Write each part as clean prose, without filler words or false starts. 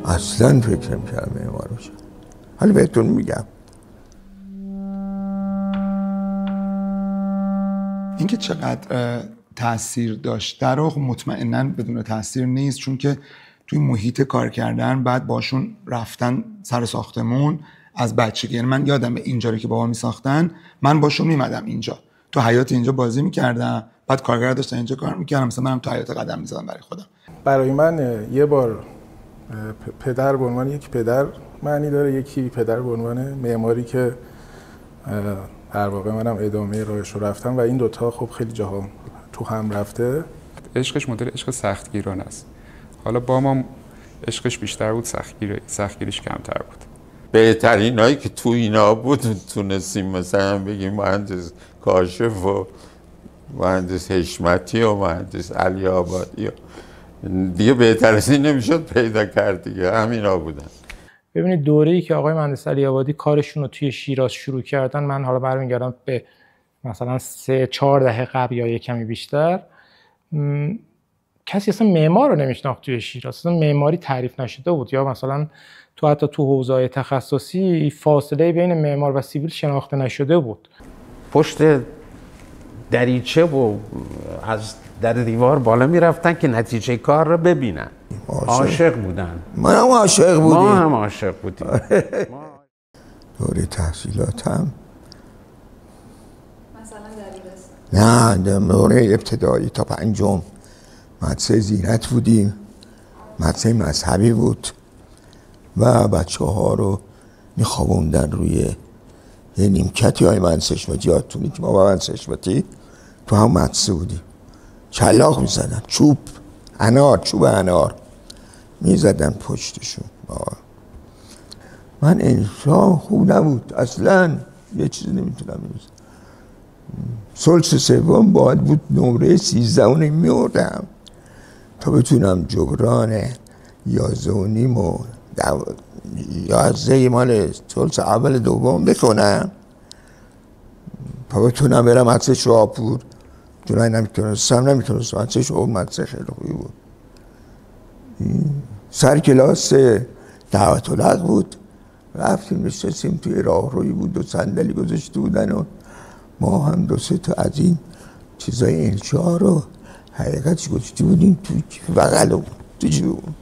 اصلا فکر نمی‌کردم معمار بشم. حالا بهتون میگم اینکه چقدر تاثیر داشته رو مطمئناً بدون تاثیر نیست، چون که توی محیط کار کردن بعد باشون رفتن سر ساختمون از بچگی. یعنی من یادم اینجا رو که بابا میساختن من باشون میمدم اینجا تو حیاط اینجا بازی میکردم، بعد کارگر داشتن اینجا کار میکردم، مثلا منم تو حیاط قدم میزدم برای خودم. برای من یه بار پدر به عنوان یک پدر معنی داره، یکی پدر به عنوان معماری که در واقع منم ادامه راهش رو رفتم و این دوتا خب خیلی جاها تو هم رفته. عشقش مدل عشق سختگیرانه است. حالا با ما عشقش بیشتر بود، سختگیریش کمتر بود. بهترین هایی که تو اینا بود تونستیم مثلا بگیم مهندس کاشف و مهندس حشمتی و مهندس علی آبادی دیگه بهتر از این نمیشد پیدا کرد دیگه، همینا بودن. ببینید دوره‌ای که آقای مهندس علی آبادی کارشون رو توی شیراز شروع کردن، من حالا برمیگردم به مثلا 3-4 دهه قبل یا یک کمی بیشتر، کسی اصلا معمار رو نمیشناخت توی شیراز، اصلا معماری تعریف نشده بود، یا مثلا حتی تو حوزه‌های تخصصی فاصله بین معمار و سیویل شناخته نشده بود. پشت دریچه و از در دیوار بالا میرفتن که نتیجه کار رو ببینن. عاشق بودن. ما هم عاشق بودیم. ما هم عاشق بودیم. دوره تحصیلاتم مثلا نه دوره ابتدایی تا 5 مدرسه زینت بودیم، مدرسه مذهبی بود و بچه ها رو میخوابوندن روی یه نیمکتی های مهندس حشمتی. یادتونی که ما با مهندس حشمتی تو هم مدرسه بودیم، چلاق میزدن، چوب انار میزدن پشتشون. من انسان خوب نبود اصلا، یه چیزی نمیتونم بگم. ثلث سوم باید بود نمره 13 میوردم تا بتونم جبران 11.5 و 11 مال ثلث اول دوم بکنم تا بتونم برم مدرسه شاهپور. جلوی نمیتونستم مدرسه شاهپور مدرسه خیلی خوبی بود. سر کلاس دعوت الحق بود، رفتیم نشستیم توی راهروی بود و صندلی گذاشته بودن و ما هم 2-3 تا از این چیزای انشا رو حقیقتش گذاشته بودیم توی بغلمون تو جیبمون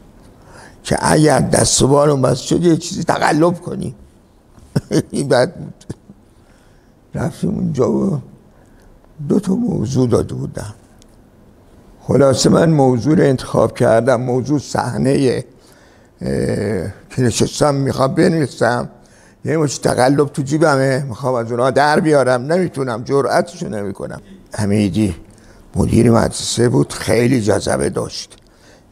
که اگر دست و بالمون بس شد یه چیزی تقلب کنیم. این بد بود. رفتیم اونجا و 2 تا موضوع داده بودم. خلاصه من موضوع رو انتخاب کردم، موضوع صحنه که نشستم میخوام بنویسم، یه مچ تقلب تو جیبمه، میخوام از اونها در بیارم، نمیتونم، جرأتشو نمیکنم. حمیدی مدیر مدرسه بود، خیلی جذبه داشت،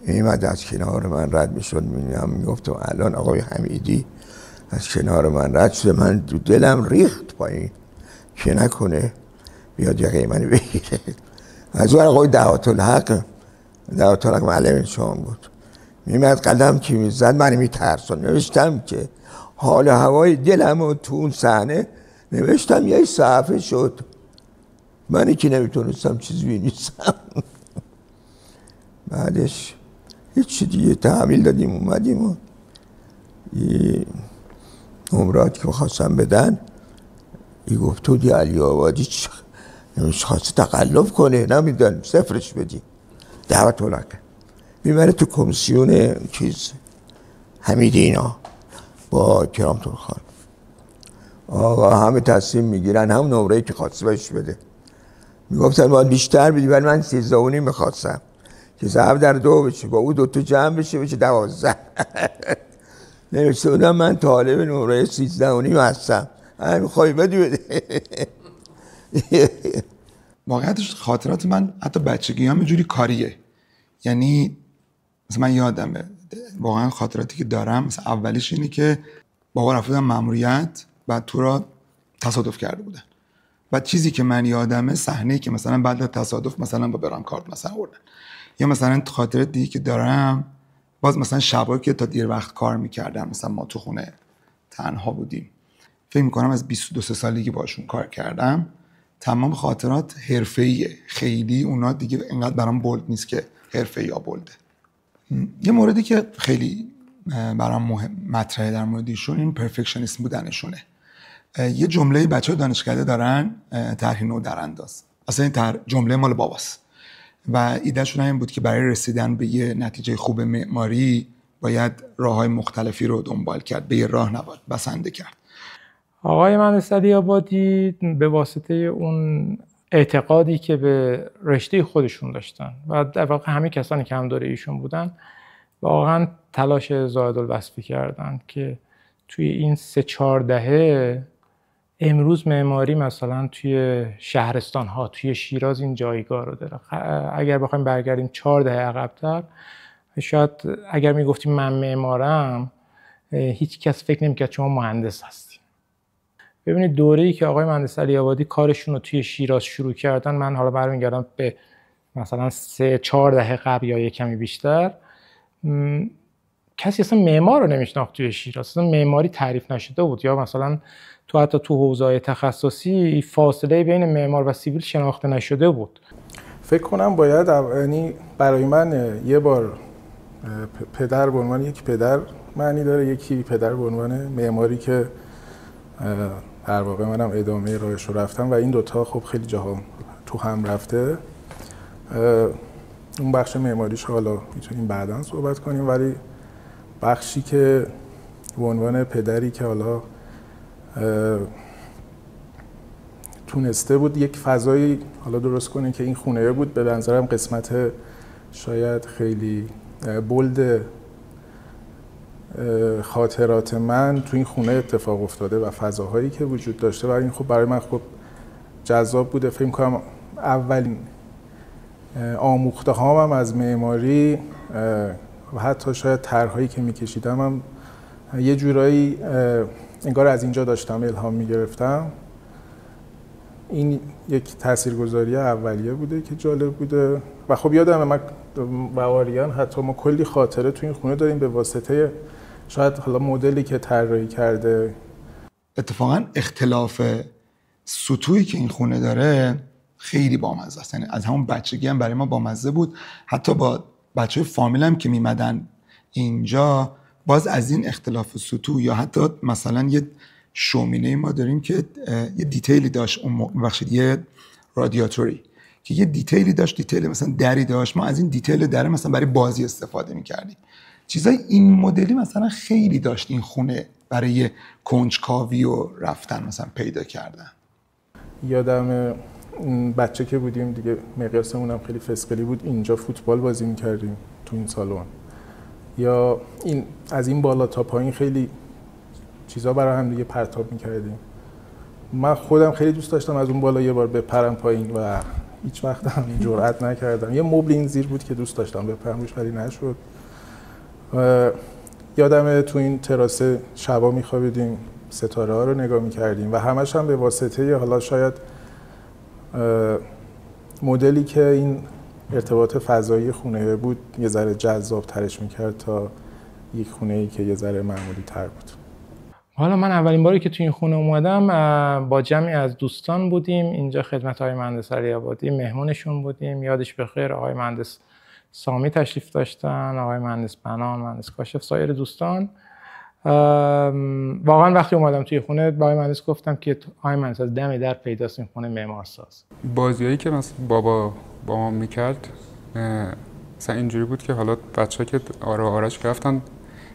میمد از کنار من رد میشد، میگفتم الان آقای حمیدی از کنار من رد شده، من دلم ریخت پایین که نکنه بیاد یقه منو بگیره. از اون آقای دعوت الحق معلم شام بود، میمد قدم که میزد من میترسون. نوشتم که حال هوای دلم و تو اون صحنه نوشتم، یه صفحه شد. منی که نمیتونستم چیزی بنویسم. بعدش هیچ دیگه تحویل دادیم اومدیم و یه نمرات که خواستم بدن، ای گفت تو دی علی آبادی خواسته تقلب کنه، نمیدن صفرش بدی. دعوت الحق میبره تو کمیسیون چیز حمیدی اینا با کرام ترخان، آقا همه تصمیم میگیرن هم نمره‌ای که خواسته بهش بده. میگفتن باید بیشتر بدی، ولی من 13.5 میخواستم که ضرب در 2 بشه، با او 2 تا جمع بشه 12. نوشته بودم من طالب نمره 13.5 هستم، میخوای بدی بده. واقعیتش خاطرات من حتی بچگی هم یه جوری کاریه. یعنی مثلا من یادمه واقعا خاطراتی که دارم، مثلا اولیش اینه که بابا رفتم ماموریت، بعد تو را تصادف کرده بودن. بعد چیزی که من یادمه صحنه‌ای که مثلا بعد از تصادف مثلا با برام کارت مثلا آوردن. یا مثلا خاطرات دیگه که دارم، باز مثلا شبایی که تا دیر وقت کار می‌کردم، مثلا ما تو خونه تنها بودیم، فکر می‌کنم از 22 سالگی باشون کار کردم. تمام خاطرات حرفه‌ایه، خیلی اونا دیگه اینقدر برام بولد نیست که حرفه‌ای یا بولده. یه موردی که خیلی برام مطرحه در مورد ایشون این پرفکشنیسم بودنشونه. یه جمله بچه‌ها دانشکده دارن، طرح نو در انداز. اصلا این جمله مال باباست و ایدهشون این بود که برای رسیدن به یه نتیجه خوب معماری باید راه‌های مختلفی رو دنبال کرد، به یه راه نباید بسنده کرد. آقای مهندس علی‌آبادی به واسطه اون اعتقادی که به رشته خودشون داشتن و در واقع همه کسانی که هم دوره ایشون بودن واقعا تلاش زائدالوصفی کردن که توی این 3-4 دهه امروز معماری مثلا توی شهرستان ها توی شیراز این جایگاه رو داره. اگر بخوایم برگردیم 4 دهه عقب‌تر، شاید اگر میگفتیم من معمارم هیچ کس فکر نمی‌کرد شما مهندس هستی. ببینید دوره‌ای که آقای مهندس علی‌آبادی کارشون رو توی شیراز شروع کردن، من حالا برمیگردم به مثلا 3-4 دهه قبل یا یک کمی بیشتر، کسی اصلا معمار رو نمیشناخت توی شیراز، اصلا معماری تعریف نشده بود، یا مثلا حتی تو حوزه‌های تخصصی فاصله بین معمار و سیویل شناخته نشده بود. فکر کنم باید یعنی برای من یه بار پدر به عنوان یک پدر معنی داره، یکی پدر به عنوان معماری که در واقع منم ادامه راهش رو رفتم و این دوتا خب خیلی جاها تو هم رفته. اون بخش معماریش حالا میتونیم بعداً صحبت کنیم، ولی بخشی که به عنوان پدری که حالا تونسته بود یک فضایی حالا درست کنه که این خونه بود، به نظرم قسمت شاید خیلی بولد خاطرات من تو این خونه اتفاق افتاده و فضاهایی که وجود داشته و این خب برای من خب جذاب بوده. فکر کنم اولین آموخته هام از معماری و حتی شاید طرح‌هایی که می‌کشیدم هم یه جورایی انگار از اینجا داشتم الهام می‌گرفتم. این یک تاثیرگذاری اولیه بوده که جالب بوده و خب یادمه من و آریان حتی ما کلی خاطره تو این خونه داریم به واسطه شاید حالا مدلی که طراحی کرده. اتفاقا اختلاف سطوحی که این خونه داره خیلی بامزه است، یعنی از همون بچگی هم برای ما بامزه بود. حتی با بچه‌های فامیل هم که میمدن اینجا باز از این اختلاف سطوح یا حتی مثلا یه شومینه ما داریم که یه دیتیلی داشت، یه رادیاتوری که یه دیتیلی داشت، دیتیل مثلا دری داشت، ما از این دیتیل در مثلا برای بازی استفاده می‌کردیم. چیزای این مدلی مثلا خیلی داشت این خونه برای کنجکاوی و رفتن مثلا پیدا کردن. یادم بچه که بودیم دیگه مقیاسمون هم خیلی فسقلی بود، اینجا فوتبال بازی می‌کردیم تو این سالن، یا این از این بالا تا پایین خیلی چیزا برای هم دیگه پرتاب می‌کردیم. من خودم خیلی دوست داشتم از اون بالا یه بار بپرم پایین و هیچ وقت هم جرئت نکردم. یه مبل این زیر بود که دوست داشتم بپرم روش ولی نشد. یادمه تو این تراس شبا می‌خوابیدیم، ستاره ها رو نگاه می‌کردیم و همش هم به واسطه حالا شاید مدلی که این ارتباط فضایی خونه بود یه ذره جذاب ترش می‌کرد تا یک خونه‌ای که یه ذره معمولی تر بود. حالا من اولین باری که تو این خونه اومدم با جمعی از دوستان بودیم اینجا خدمت آقای مهندس علی‌آبادی، مهمونشون بودیم. یادش بخیر آقای مهندس سامی تشریف داشتن، آقای مهندس بنا، مهندس کاشف، سایر دوستان. واقعا وقتی اومدم توی خونه با آقای مهندس گفتم که آقای مهندس از دم در پیداست این خونه معمارساز. بازیایی که مثلا بابا با ما میکرد مثلا اینجوری بود که حالا بچه‌ها که آرش رفتن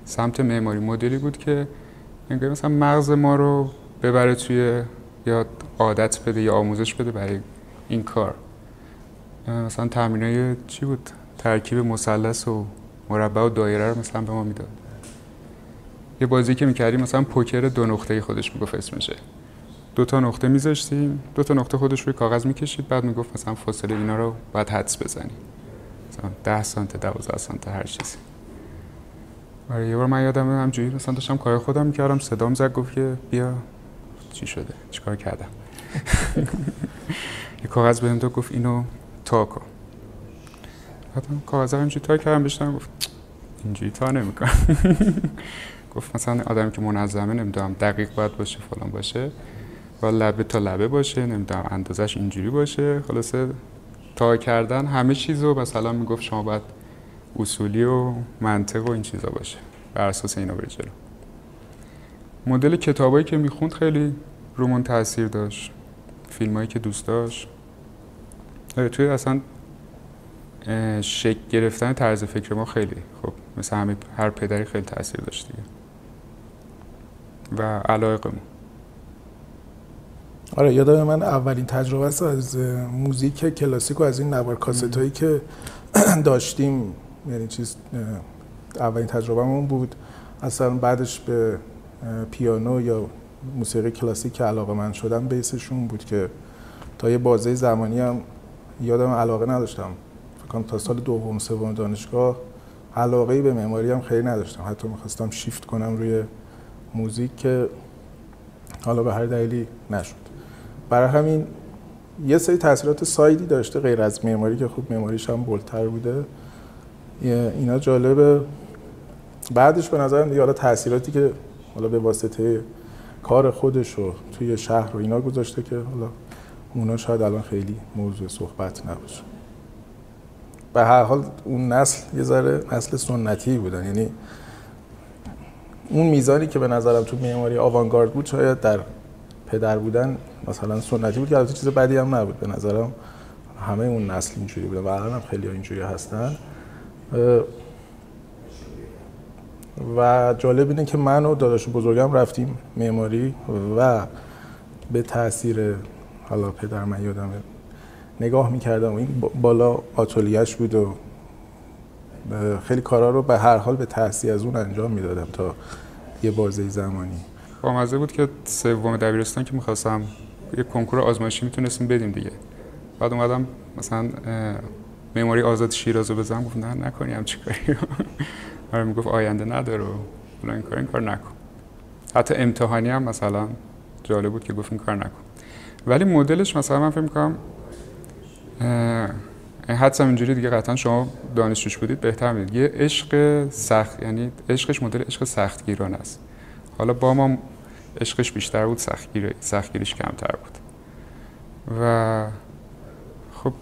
سمت معماری، مدلی بود که انگار مثلا مغز ما رو ببره توی یا عادت بده یا آموزش بده برای این کار. مثلا تمرینای چی بود؟ ترکیب مثلث و مربع و دایره رو مثلا به ما میداد. یه بازی که میکردیم مثلا پوکر 2 نقطه‌ای خودش میگفت اسمشه. 2 تا نقطه میذاشتیم، 2 تا نقطه خودش روی کاغذ میکشید، بعد میگفت مثلا فاصله اینا رو باید حدس بزنی. مثلا 10 سانت، 12 سانت، هر چیزی. یه بار من یادمه همجوری مثلا داشتم کار خودم میکردم، صدام زد گفت که بیا. چی شده؟ چیکار کردم؟ یه کاغذ بهم داد گفت اینو تا کن. بعدم کاغذ رو اینجوری تا کردم بهش گفت اینجوری تا نمیکنم. گفت مثلا آدمی که منظمه نمیدونم دقیق باید باشه، فلان باشه، و لبه تا لبه باشه، نمیدونم اندازش اینجوری باشه. خلاصه تا کردن همه چیزو مثلا میگفت شما باید اصولی و منطق و این چیزا باشه. بر اساس اینا بره جلو. مدل کتابایی که میخوند خیلی رومون تاثیر داشت، فیلمایی که دوست داشت، توی اصلا شکل گرفتن طرز فکر ما خیلی خب مثل همه هر پدری خیلی تاثیر داشت دیگه و علایقمون. آره یادم من اولین تجربه است از موزیک کلاسیک و از این نوار کاستایی که داشتیم، یعنی اولین تجربهمون بود. اصلا بعدش به پیانو یا موسیقی کلاسیک که علاقه‌مند شدم بیسشون بود که تا یه بازه زمانی هم یادم علاقه نداشتم، فکر کنم تا سال دوم سوم دانشگاه علاقه‌ای به معماری هم خیلی نداشتم، حتی می‌خواستم شیفت کنم روی موزیک که حالا به هر دلیلی نشد. برای همین یه سری تاثیرات سایدی داشته غیر از معماری که خوب معماریش هم بولتر بوده، اینا جالبه. بعدش به نظرم دیگه حالا تاثیراتی که حالا به واسطه کار خودش رو توی شهر و اینا گذاشته که حالا اونا شاید الان خیلی موضوع صحبت نباشه. به هر حال اون نسل یه ذره نسل سنتی بودن، یعنی اون میزانی که به نظرم تو معماری آوانگارد بود شاید در پدر بودن مثلا سنتی بود که البته چیز بدی هم نبود. به نظرم همه اون نسل اینجوری بودن و الان هم خیلی اینجوری هستن. و جالب اینه که من و داداش بزرگم رفتیم معماری و به تاثیر حالا پدر من یادمه نگاه میکردم و این بالا آتلیه‌اش بود و خیلی کارا رو به هر حال به تاثیر از اون انجام میدادم تا یه بازه زمانی. بامزه بود که سوم دبیرستان که میخواستم یه کنکور آزمایشی میتونستیم بدیم دیگه، بعد اومدم مثلا معماری آزاد شیراز رو بزنم، گفت نه نکنی هم چی کاری آره میگفت آینده نداره و این کار نکن. حتی امتحانی هم مثلا جالب بود که گفت این کار نکن، ولی مدلش مثلا من فکر میکنم حدسم اینجوری دیگه، قطعا شما دانشجوش بودید بهتر میدید، یه عشق سخت، یعنی عشقش مدل عشق سختگیرانه است. حالا با ما عشقش بیشتر بود، سختگیریش کمتر بود. و خب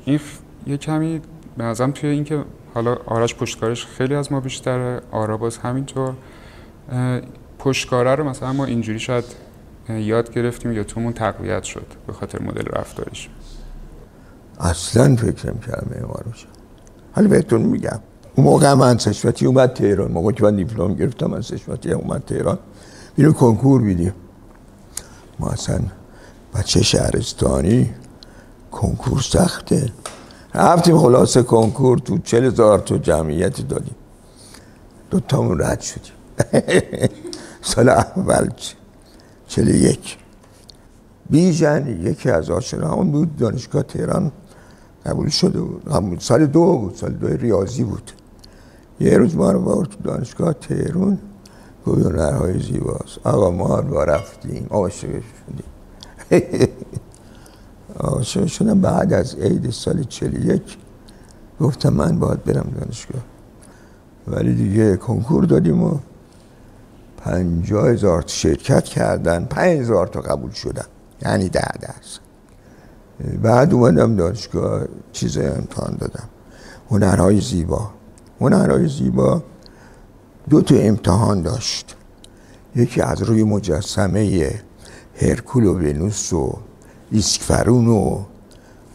این یه کمی به نظرم توی این که حالا آرش پشتکارش خیلی از ما بیشتره، آرا باز همینطور، پشتکاره رو مثلا ما اینجوری شاید یاد گرفتیم یا تومون تقویت شد به خاطر مدل رفتارش. اصلا فکر نمی‌کردم معمار بشم. حالا بهتون میگم اون موقع من سشوتی اومد تهران، موقعی که من دیپلم گرفتم من سشوتی اومد تهران اینو کنکور بیدیم. ما اصلا بچه شهرستانی کنکور سخته، رفتیم خلاصه کنکور تو 40,000 تا جمعیت دادیم، دوتامون رد شدیم. سال اول 41 بیژن یکی از آشناهامون بود دانشگاه تهران قبول شده بود، سال 2 بود، سال 2 ریاضی بود. یه روز ما رو برد تو دانشگاه تهران، گفت هنرهای زیباست. آقا ما با رفتیم عاشق شدیم. عاشق شدم بعد از عید سال 41 گفتم من باید برم دانشگاه، ولی دیگه کنکور دادیم و 50,000 شرکت کردن، 5,000 تا قبول شدن، یعنی 10%. بعد اومدم دانشگاه چیز امتحان دادم، هنرهای زیبا. هنرهای زیبا 2 تا امتحان داشت، یکی از روی مجسمه هرکول و ونوس و ایسکفرون و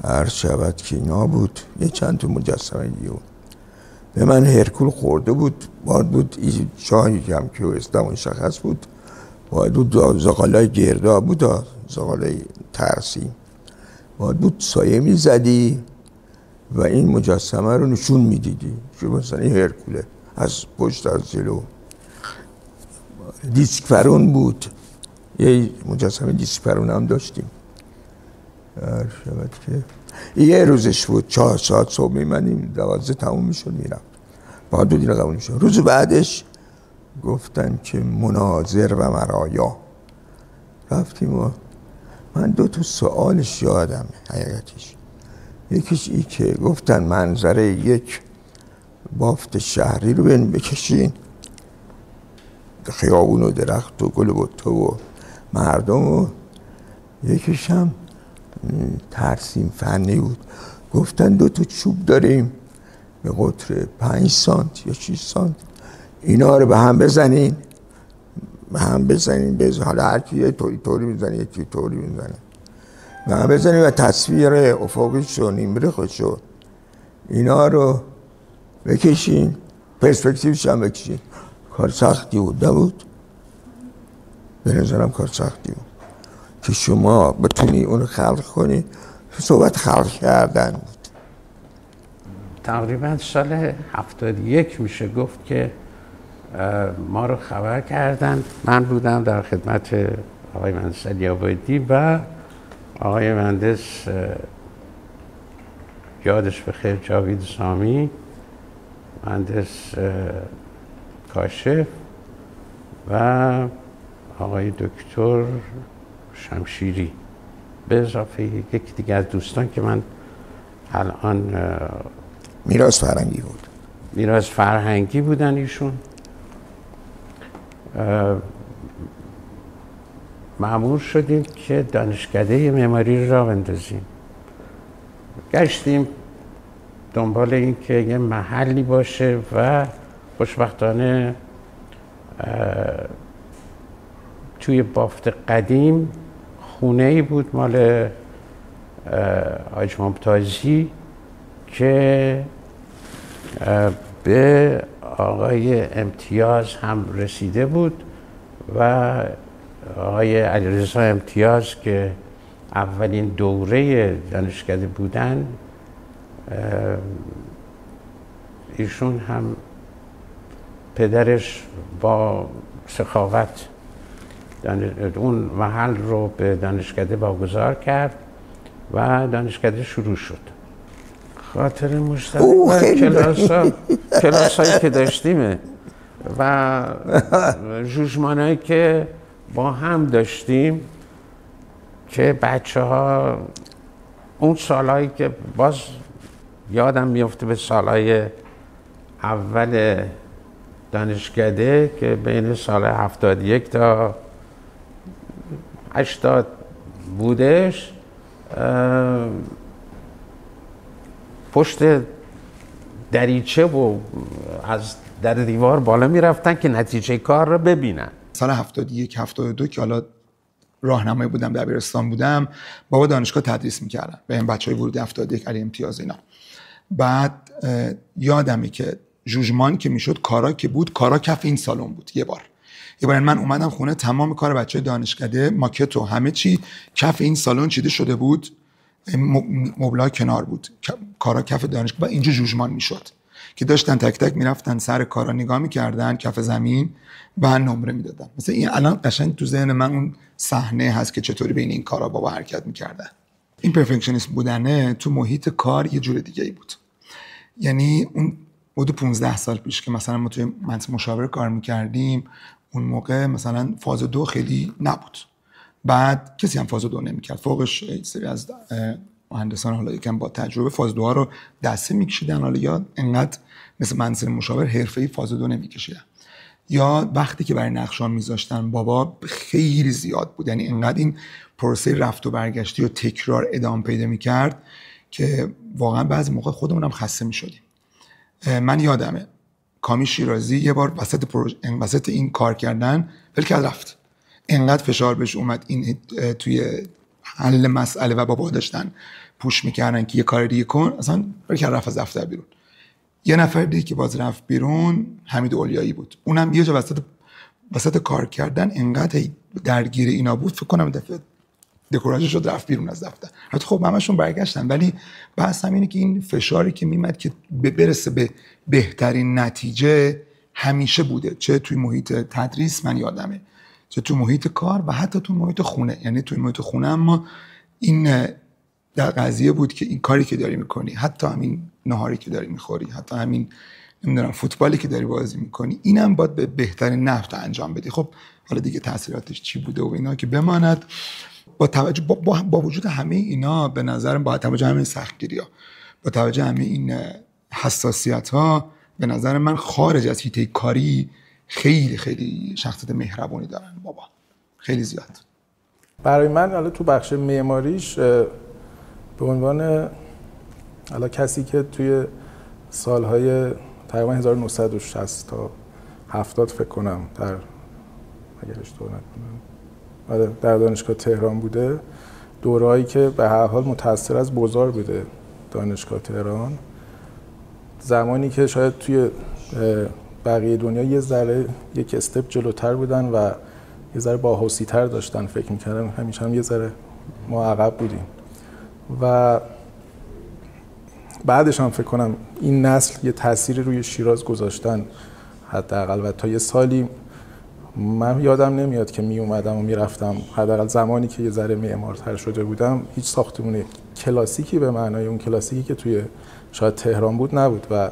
عرض شود که اینا بود، یه چند تا مجسمه دیگه بود. به من هرکول خورده بود، باید بود شاهی هم که اسلام مشخص بود، باید بود زغالای گرداب بود، زغالای ترسیم، باید بود سایه میزدی و این مجسمه رو نشون میدیدی که مثلا این هرکوله از پشت از جلو. دیسکفرون بود، یه مجسمه دیسکفرون هم داشتیم. شود که یه روزش بود، 4 ساعت صبح میمدیم 12 تموم میشد میرفت، بعد 2 دین قبول میشد. روز بعدش گفتن که مناظر و مرایا، رفتیم و من 2 تا سوالش یادمه حقیقتش. یکیش ای که گفتن منظره یک بافت شهری رو بکشین، خیابون و درخت و گل و بطه و مردم، و یکیش هم ترسیم فنی بود. گفتن 2 تا چوب داریم به قطر 5 سانت یا 6 سانت، اینا رو به هم بزنین، حالا هر کی یه طوری میزنه، یکی طوری میزنه، به هم بزنین و تصویر افقیش و نیمرخش و اینا رو بکشین، پرسپکتیوش هم بکشین. کار سختی بود، نبود؟ به نظرم کار سختی بود که شما بتونی اون خلق کنی. صحبت خلق کردن بود. تقریبا سال 71 میشه گفت که ما رو خبر کردن. من بودم در خدمت آقای مهندس علی آبادی و آقای مهندس یادش بخیر جاوید سامی، مهندس کاشف و آقای دکتر شمشیری، به اضافه یکی دیگه از دوستان که من الان میراث فرهنگی بود. میراث فرهنگی بودن ایشون. مأمور شدیم که دانشکده معماری را بندازیم. گشتیم دنبال این که یه محلی باشه و خوشبختانه توی بافت قدیم خونه‌ای بود مال حاج ممتازی که به آقای امتیاز هم رسیده بود و آقای علیرضا امتیاز که اولین دوره دانشکده بودن، ایشون هم پدرش با سخاوت اون محل رو به دانشکده واگذار کرد و دانشکده شروع شد. خاطر مشترک کلاسایی که داشتیم و جوجمانایی که با هم داشتیم که بچه ها اون سالهایی که باز یادم میفته به سالهای اول دانشکده که بین سال 71 تا 80 بودش، پشت دریچه و از در دیوار بالا میرفتن که نتیجه کار رو ببینن. سال 71 72 که حالا راهنمایی بودم، دبیرستان بودم، بابا دانشگاه تدریس میکردن به این بچهای ورودی 71 علی امتیاز اینا. بعد یادمه که جوجمان که میشد، کارا که بود، کارا کف این سالن بود. یه بار من اومدم خونه، تمام کار بچهای دانشکده، ماکت و همه چی کف این سالن چیده شده بود، مبلا کنار بود، کارا کف دانشگاه و اینجا جوجمان میشد که داشتن تک تک میرفتن سر کارا نگاه میکردن کف زمین و نمره میدادن. مثلا این الان قشنگ تو ذهن من اون صحنه هست که چطوری بین این کارا بابا حرکت میکردن. این پرفکشنیست بودنه تو محیط کار یه جور دیگه ای بود. یعنی اون بود 15 سال پیش که مثلا ما توی منصب مشاور کار میکردیم، اون موقع مثلا فاز 2 خیلی نبود، بعد کسی هم فاز 2 نمیکرد، فوقش سری از مهندسان حالا یکم با تجربه فاز 2 رو دسته میکشیدن، حالا یا انقدر مثل منصب مشاور حرفه‌ای فاز 2 نمیکشیدن، یا وقتی که برای نقشان میذاشتن بابا خیلی زیاد بود، یعنی انقدر این پروسه رفت و برگشتی و تکرار ادامه پیدا میکرد که واقعا بعضی موقع خودمونم خسته میشدیم. من یادمه کامی شیرازی یه بار وسط این کار کردن ول کرد رفت، انقدر فشار بهش اومد این توی حل مسئله و بابا داشتن پوش میکردن که یه کار دیگه کن، اصلا ول کرد رفت از دفتر بیرون. یه نفر دیگه که باز رفت بیرون حمید اولیایی بود، اونم یه جا وسط کار کردن انقدر درگیر اینا بود، فکر کنم دفعه دکوراژ شد رفت بیرون از دفتر. البته خب همشون برگشتن، ولی بحث اینه که این فشاری که میمد که برسه به بهترین نتیجه همیشه بوده، چه توی محیط تدریس من یادمه، چه توی محیط کار و حتی توی محیط خونه. یعنی توی محیط خونه اما این در قضیه بود که این کاری که داری میکنی، حتی همین نهاری که داری میخوری، حتی همین نمیدونم فوتبالی که داری بازی میکنی، اینم باید به بهترین نحو انجام بدی. خب حالا دیگه تاثیراتش چی بوده و اینا که بماند، با توجه با وجود همه اینا به نظرم، با توجه همه سختگیری‌ها، با توجه همه این حساسیت‌ها، به نظر من خارج از حیطه کاری خیلی خیلی شخصیت مهربونی دارن بابا، خیلی زیاد. برای من حالا تو بخش معماریش به عنوان حالا کسی که توی سالهای تقریبا 1960 تا 70 فکر کنم اگر اشتباه نکنم در دانشگاه تهران بوده، دورهایی که به هر حال متأثر از بازار بوده دانشگاه تهران، زمانی که شاید توی بقیه دنیا یه ذره یک استپ جلوتر بودن و یه ذره باهوشی‌تر داشتن، فکر می‌کردم همیشه هم یه ذره ما عقب بودیم و بعدش هم فکر کنم این نسل یه تأثیری روی شیراز گذاشتن حداقل، و تا یه سالی من یادم نمیاد که می اومدم و میرفتم، حداقل زمانی که یه ذره معمارتر شده بودم، هیچ ساختمون کلاسیکی به معنای اون کلاسیکی که توی شاید تهران بود نبود و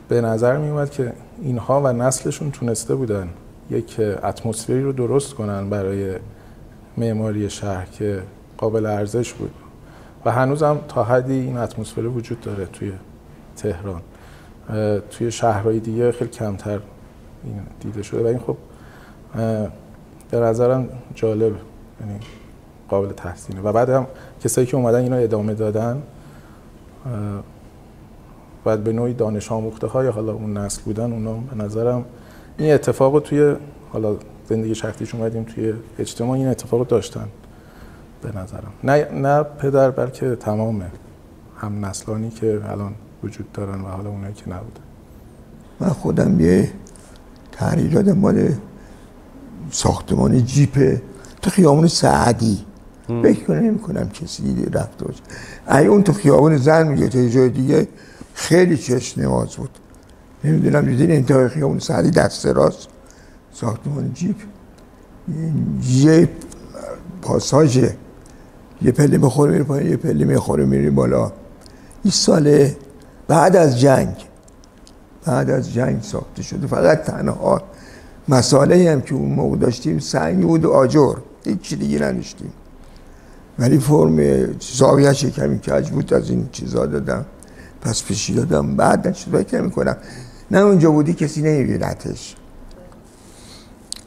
به نظر می اومد که اینها و نسلشون تونسته بودن یک اتمسفری رو درست کنن برای معماری شهر که قابل ارزش بود و هنوزم تا حدی این اتمسفر وجود داره توی تهران. توی شهرهای دیگه خیلی کمتر این دیده شده و این خب به نظرم جالب، یعنی قابل تحسینه و بعد هم کسایی که اومدن اینا ادامه دادن بعد به نوعی دانش آموخته های حالا اون نسل بودن، اونا به نظرم این اتفاق رو توی حالا زندگی شخصیش اومدیم توی اجتماع این اتفاق رو داشتن به نظرم، نه پدر بلکه تمام هم نسلانی که الان وجود دارن و حالا اونایی که نبودن. من خودم یه تحریر دادم مال ساختمان جیپ تو خیابون سعدی، فکر نمی‌کنم کسی دیده رفته باشه. اون تو خیابون زن میگه تا یه جای دیگه خیلی چشم نواز بود. نمیدونم دیدین انتهای خیابون سعدی دست راست ساختمان جیپ یه پاساژ، یه پله بخوره میره پایین، یه پله میخوره میره بالا. این ساله بعد از جنگ ساخته شده. فقط تنها مسئله هم که اون موقع داشتیم سنگ بود و آجر، هیچ دیگه نداشتیم، ولی فرم زاویه‌اش کمی کج بود، از این چیزا دادم پس پیشی دادم. بعد نشد فکر میکنم نه اونجا بودی کسی نمیبینتش.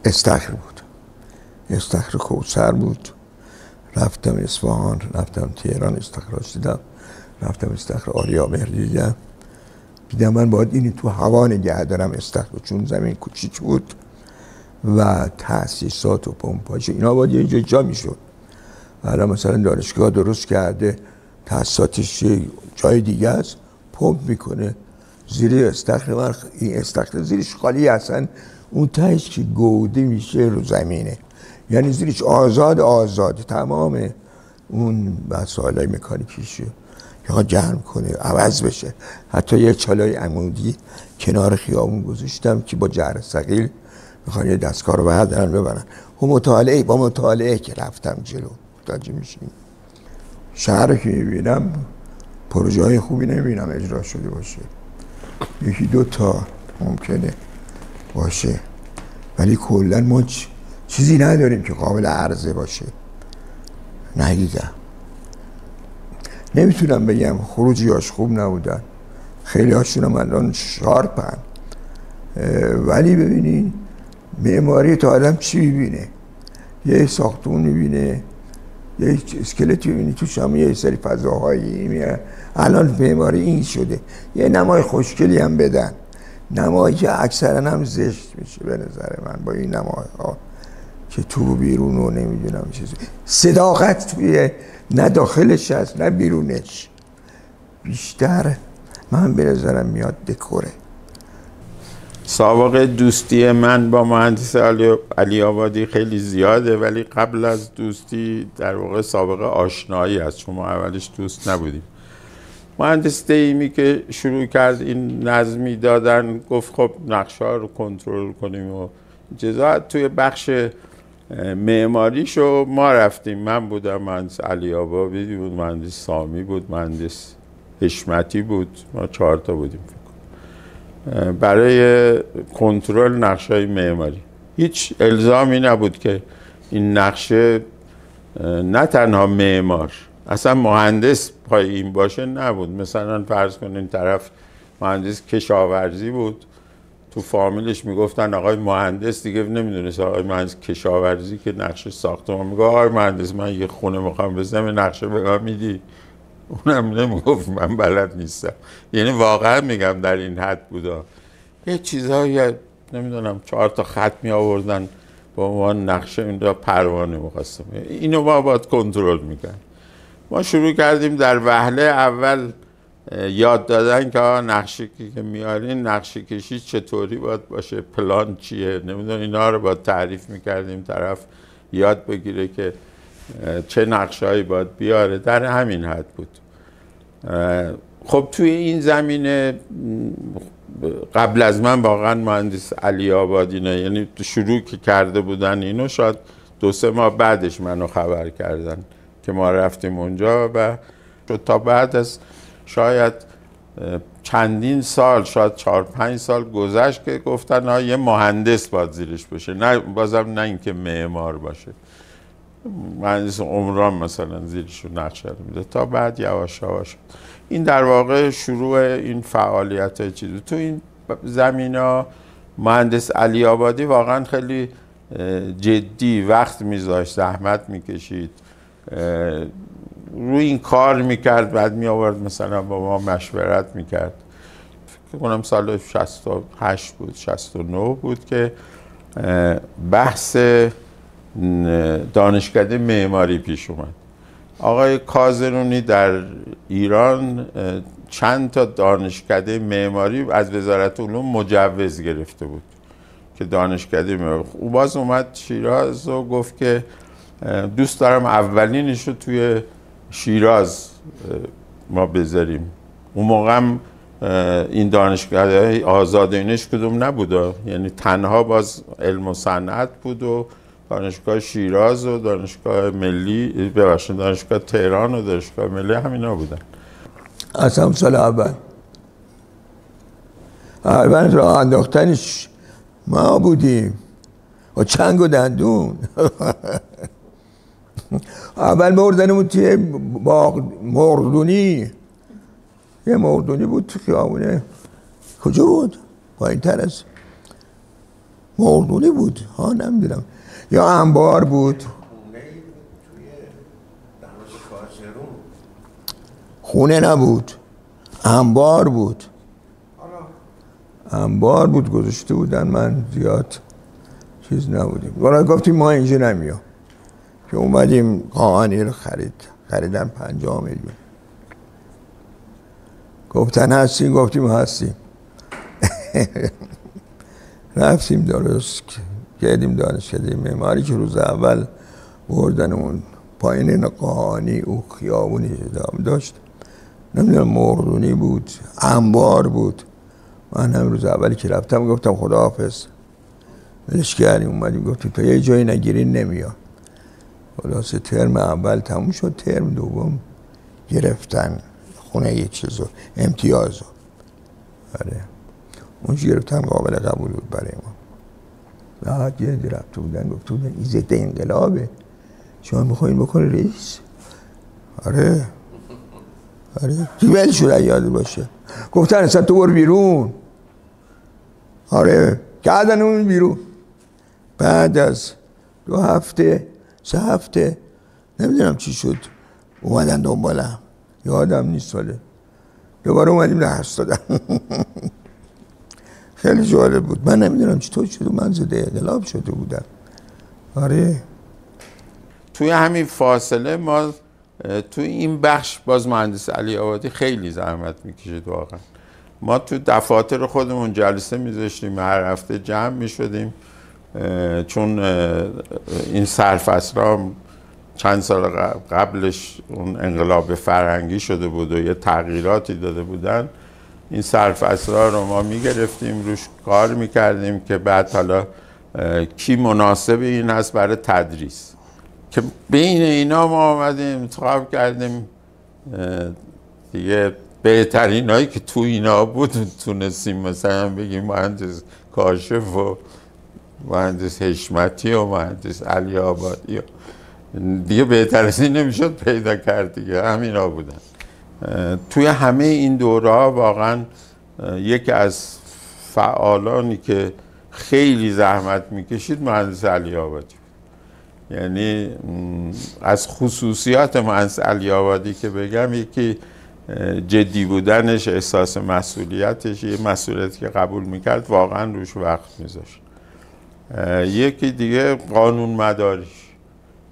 استخر بود، استخر کوثر بود. رفتم اصفهان، رفتم تهران استخراج دیدم، رفتم استخر آریامهر دیدم من باید اینی تو هوا نگه دارم استخر، چون زمین کوچیک بود و تأسیسات و پمپاژ اینا باید یه جا میشد. حالا مثلا دانشگاه درست کرده تأسیساتش جای دیگه است، پمپ میکنه زیر استخر. من این استخر زیرش خالی، اصلا اون تهش که گوده میشه رو زمینه، یعنی زیرش آزاد تمام اون وسایل مکانیکیشه یا جمع کنه عوض بشه. حتی یه چالای عمودی کنار خیابون گذاشتم که با جعر ثقیل میخوان یه دستگاه رو بردارن ببرن. با مطالعه که رفتم جلو متوجه میشیم. شهر رو که میبینم پروژه های خوبی نمیبینم اجرا شده باشه، یکی دو تا ممکنه باشه، ولی کلا ما چیزی نداریم که قابل عرضه باشه. ندیدم، نمیتونم بگم خروجیاش خوب نبودن، خیلی هاشون هم الان شارپن، ولی ببینین معماری تا آدم چی ببینه؟ یه ساختمون میبینه، یه اسکلتی ببینی توش هم یه سری فضاهایی. الان معماری این شده یه نمای خوشگلی هم بدن، نمایی که اکثرا هم زشت میشه به نظر من با این نمای‌ها که تو بیرون و نمیدونم چیزی. صداقت توی نه داخلش هست نه بیرونش، بیشتر من به نظرم میاد دکوره. سابقه دوستی من با مهندس علی آبادی خیلی زیاده، ولی قبل از دوستی در واقع سابقه آشنایی است، چون ما اولش دوست نبودیم. مهندس دیمی که شروع کرد این نظمی دادن گفت خب نقشه رو کنترل کنیم و جزاعت توی بخش معماریشو ما رفتیم. من بودم، مهندس علی آبادی بود، مهندس سامی بود، مهندس حشمتی بود، ما 4 تا بودیم برای کنترل نقشه‌های معماری. هیچ الزامی نبود که این نقشه نه تنها معمار، اصلا مهندس پای این باشه نبود. مثلا فرض کنین طرف مهندس کشاورزی بود، تو فامیلش میگفتن آقای مهندس، دیگه نمیدونست آقای مهندس کشاورزی که نقشه ساختمان. میگه آقای مهندس من یه خونه میخوام بزنم، نقشه به من میدی؟ اونم نمیگفت من بلد نیستم. یعنی واقعا میگم در این حد بودا. یه چیزایی نمیدونم 4 تا خط می آوردن با عنوان نقشه این پروانه می‌خواستم. اینو ما باید کنترل می‌کردیم. ما شروع کردیم در وهله اول یاد دادن که نقشه که میارین نقشه کشی چطوری باید باشه، پلان چیه، نمیدونم اینا رو باید تعریف میکردیم طرف یاد بگیره که چه نقشه‌هایی باید بیاره. در همین حد بود. خب توی این زمینه قبل از من واقعا مهندس علی آبادی نه، یعنی شروع که کرده بودن اینو شاید 2-3 ماه بعدش منو خبر کردن که ما رفتیم اونجا و تا بعد از شاید چندین سال، شاید 4-5 سال گذشت که گفتن یه مهندس باید زیرش باشه، نه بازم نه اینکه معمار باشه، مهندس عمران مثلا زیرشون نقشه رو میده. تا بعد یواش یواش این در واقع شروع این فعالیت های چیزی تو این زمینه. مهندس علی آبادی واقعا خیلی جدی وقت میذاشت، زحمت میکشید، روی این کار میکرد، بعد میآورد مثلا با ما مشورت میکرد. فکر کنم سال 68 بود 69 بود که بحث دانشکده معماری پیش اومد. آقای کاظرونی در ایران چند تا دانشکده معماری از وزارت علوم مجوز گرفته بود که دانشکده معماری. او باز اومد شیراز و گفت که دوست دارم اولینش رو توی شیراز ما بذاریم. اون موقع هم این دانشکده آزاد اینش کدوم نبود، یعنی تنها باز علم و صنعت بود و دانشگاه شیراز و دانشگاه ملی، ببخشید دانشگاه تهران و دانشگاه ملی همینا بودن. از هم سال اول راه انداختنش ما بودیم و چنگ و دندون. اول بردنمون توی باغ مردونی، یه مردونی بود تو خیابونه، کجا بود؟ پایین تر از مردونی بود ها، نمیدونم، یا انبار بود. خونه نبود، انبار بود. انبار بود گذاشته بودن، من زیاد چیز نبودیم. ولی گفتیم ما اینجا نمیام که اومدیم قاهانی رو خریدن 50 میلیون. گفتن هستیم، گفتیم هستیم. رفتیم درست کردیم دانشکده معماری که روز اول بردن اون پایین قاهانی او خیابونی ادامه داشت، نمیدونم مردونی بود، انبار بود. من هم روز اولی که رفتم گفتم خداحافظ، ولش کردیم اومدیم گفتیم تا یه جایی نگیرین نمیاد. خلاصه ترم اول تموم شد، ترم دوم گرفتن خونه یه چیزو امتیازو. آره اونش گرفتن قابل قبول بود برای ما. بعد یه دی رفته بودن گفته بودن این ضد انقلابه، شما میخواین بکنه رئیس؟ آره ولی شده یاد باشه. گفتن اصلا تو برو بیرون. آره کردن اون بیرون. بعد از 2 هفته 3 هفته نمیدونم چی شد اومدن دنبالم، یادم نیست ساله، دوباره اومدیم درس دادن. خیلی جالب بود. من نمیدونم چطور شد من ضد انقلاب شده بودم. آره توی همین فاصله ما توی این بخش باز مهندس علی آبادی خیلی زحمت میکشید واقعا. ما تو دفاتر خودمون جلسه میذاشتیم، هر هفته جمع میشدیم، چون این سرفصل‌ها چند سال قبلش اون انقلاب فرهنگی شده بود و یه تغییراتی داده بودن. این سرفصل‌ها رو ما میگرفتیم روش کار میکردیم که بعد حالا کی مناسب این هست برای تدریس، که بین اینا ما آمدیم انتخاب کردیم دیگه بهترین هایی که تو اینا بود تونستیم مثلا بگیم مهندس کاشف و مهندس حشمتی و مهندس علی آبادی. دیگه بهتر از این نمیشد پیدا کرد دیگه، همینا بودن. توی همه این دوره ها واقعا یکی از فعالانی که خیلی زحمت میکشید مهندس علی آبادی بود. یعنی از خصوصیات مهندس علی آبادی که بگم، یکی جدی بودنش، احساس مسئولیتش، یه مسئولیتی که قبول میکرد واقعا روش وقت میذاشت. یکی دیگه قانون مداریش،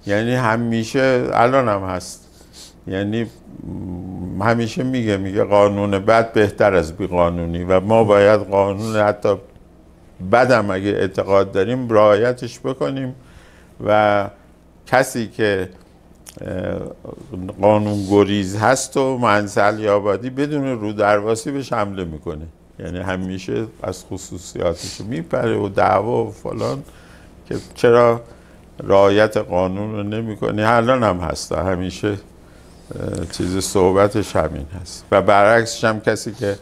یعنی همیشه الان هم هست، یعنی همیشه میگه قانون بد بهتر از بی قانونی و ما باید قانون حتی بدم اگه اعتقاد داریم رعایتش بکنیم و کسی که قانون گریز هست و مهندس علی‌آبادی بدون رودرواسی بهش حمله میکنه، یعنی همیشه از خصوصیاتش میپره و دعوا و فلان که چرا رعایت قانون رو نمیکنی. الان هم هست، همیشه چیز صحبتش همین هست و برعکسش هم کسی که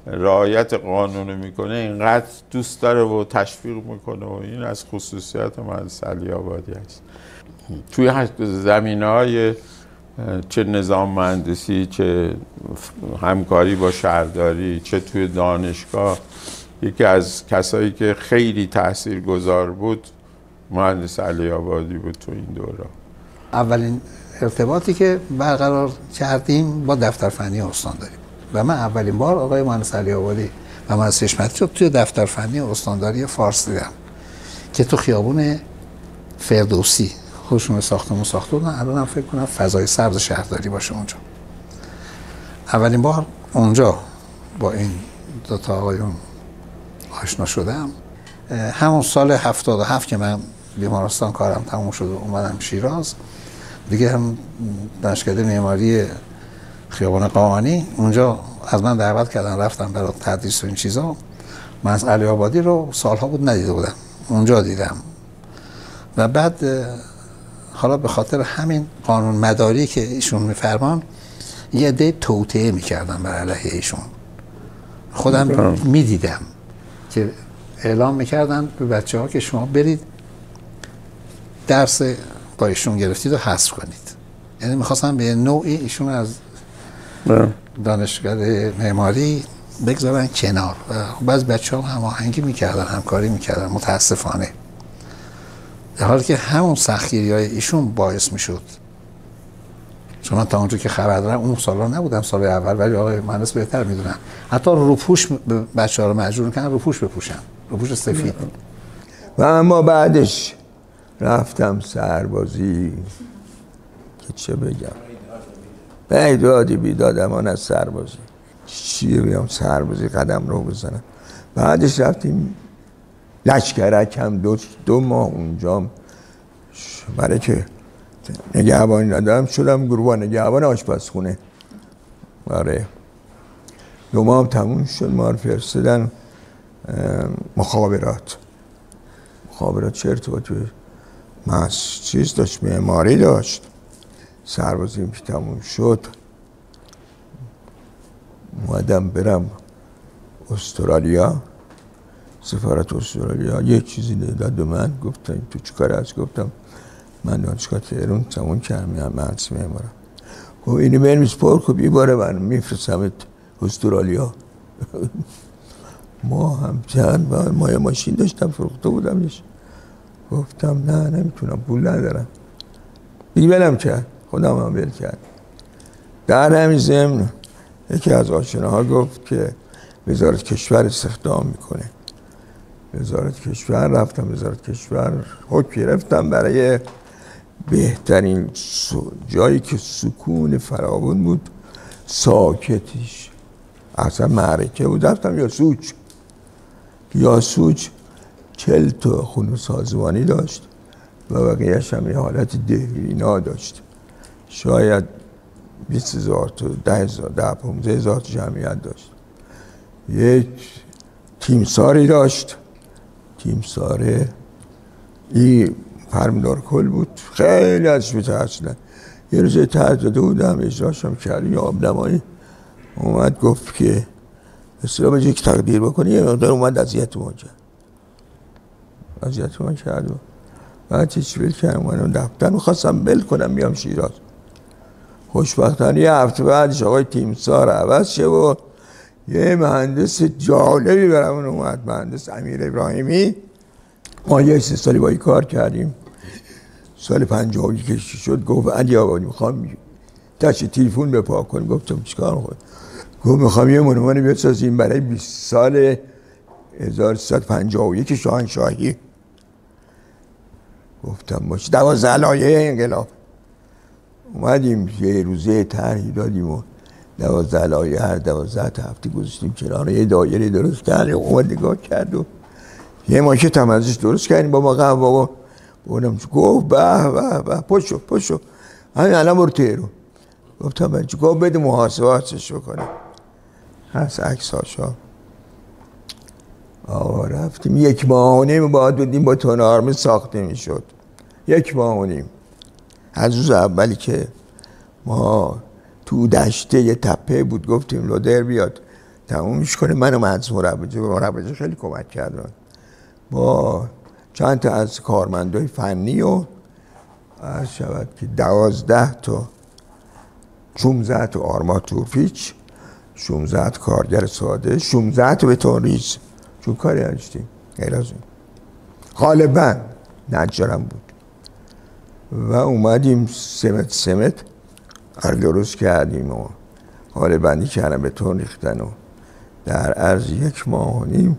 رعایت قانون رو میکنه اینقدر دوست داره و تشویق میکنه و این از خصوصیات مهندس علی‌آبادی هست. توی زمینه‌های چه نظام مهندسی، چه همکاری با شهرداری، چه توی دانشگاه، یکی از کسایی که خیلی تاثیرگذار بود مهندس علی‌آبادی بود تو این دوره. اولین ارتباطی که برقرار کردیم با دفتر فنی استانداری و من اولین بار آقای مهندس علی‌آبادی و مهندس حشمتی رو توی دفتر فنی استانداری فارس دیدم که تو خیابون فردوسی خودشون ساختمون ساخته بودن. الان هم فکر کنم فضای سبز شهرداری باشه اونجا. اولین بار اونجا با این دو تا آقایون آشنا شدم. همون سال 77 که من بیمارستان کارم تموم شد و اومدم شیراز، دیگه هم دانشکده معماری خیابان قاآنی اونجا از من دعوت کردن، رفتم برای تدریس و این چیزا. من از علی‌آبادی رو سالها بود ندیده بودم، اونجا دیدم و بعد حالا به خاطر همین قانون مداری که ایشون میفرمان یه عده توطئه میکردن بر علیه ایشون. خودم میدیدم که اعلام میکردن به بچه ها که شما برید درس با ایشون گرفتید و حذف کنید. یعنی میخواستم به نوعی ایشون از دانشگاه معماری بگذارن کنار و بعض بچه ها هماهنگی میکردن، همکاری میکردن متاسفانه، در حالی که همون سختگیری‌های ایشون باعث میشد. چون من تا اونجا که خبر دارم اون سالا نبودم، سال اول، ولی آقای مهندس بهتر میدونن، حتی روپوش بچه‌ها رو مجبور کردن روپوش بپوشن، روپوش سفید. و اما بعدش رفتم سربازی که چه بگم، بیدادی بیدادمان از سربازی، چیه بیام سربازی قدم رو بزنم. بعدش رفتیم لشکرک هم دو ماه اونجا برای که نگهبانی ندارم شدم گروه نگهبان آشپزخونه. آره 2 ماه هم تموم شد، ما رو فرستادن مخابرات چه ارتباطی چیز داشت، معماری داشت. سربازیم که تموم شد اومدم برم استرالیا، سفارت استرالیا یه چیزی داد به من، گفتم تو چیکار هست؟ گفتم من دانشگاه تهران تموم کردم، مهندس معمارم. گفت اینو بنویس پر کن بیباره من میفرستمت استرالیا. ما هم چند ما یه ماشین داشتم فروخته بودمش، گفتم نه نمیتونم، پول ندارم دیگه. ولم کرد، خودم هم ول کرد. در همین ضمن یکی از آشناها گفت که وزارت کشور استخدام میکنه. وزارت کشور رفتم، وزارت کشور حکم گرفتم برای بهترین جایی که سکون فراوان بود، ساکتیش اصلا معرکه بود. رفتم یاسوج 40 تا خونه سازمانی داشت و بقیه‌اش هم یه حالت دهرینا داشت، شاید 20,000 تا 10,000 15,000 تا جمعیت داشت. یک تیمساری داشت، تیمساره این فرماندار کل بود، خیلی ازش میترسیدن. یه روز طرح داده بودم اجراشم کردیم، آبنمایی اومد گفت که اصلا به که تقدیر بکنی، یه مقدار اومد اذیت ما کرد. بعد هیچ ول کردم، اومدم دفتر میخواستم بل کنم بیام شیراز. خوشبختانه یه هفته بعدش آقای تیمسار عوض شه و یه مهندس جالبی برامون اومد، مهندس امیر ابراهیمی. ما یه 3 سالی با این کار کردیم. سال 52 که شد گفت علی‌آبادی میخوام تاچ تلفن به پا کن. گفتم چیکار می‌کنی؟ گفت میخوام یه مونومانی بسازیم برای 20 سال 1351 شاهنشاهی. گفتم باشه. 12 لایحه انقلاب. اومدیم یه روزه طرحی دادیم و 12 لایحه هر 12 تا هفته گذاشتیم کنار، یه دایره درست کردیم. اومد نگاه کرد و یه ماکت هم ازش درست کردیم. بابا بودم گفت به پشو همین الان برو تهران. گفتم من چی؟ گفت بده محاسباتش بکنم. هست عکساشا. رفتیم 1 ماه و نیم باید بودیم با تون آرمه ساخته میشد. 1 ماه و نیم از روز اولی که ما تو دشته یه تپه بود گفتیم لودر بیاد تمومش کنه. من و مهندس مربجه خیلی کمک کردن با چند تا از کارمندای فنی و عرض شود که 12 تا 16 تا آرماتورپیچ، 16 تا کارگر ساده، 16 تا بتون ریز، چون کاری نداشتیم غیر از این. غالبا نجارم بود و اومدیم سمت درست کردیم و حال بندی کردن بتون ریختن و در عرض 1 ماه و نیم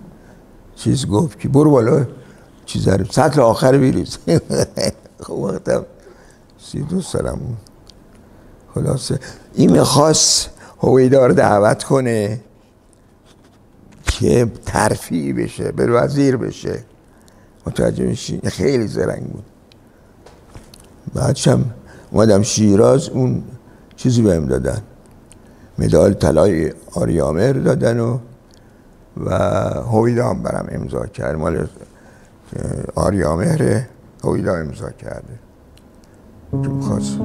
چیز گفت که برو بالا چیز رو سطل آخر بریز. خب وقتم 32 سالم بود. خلاصه این میخواست هویدا رو دعوت کنه که ترفیع بشه، به وزیر بشه. متوجه میشی؟ خیلی زرنگ بود. بعدش هم اومدم شیراز، اون چیزی بهم دادن، مدال طلای آریامر دادن و هویدا هم برام امضا کرد. مال آریامر هویدا امضا کرده که میخواست.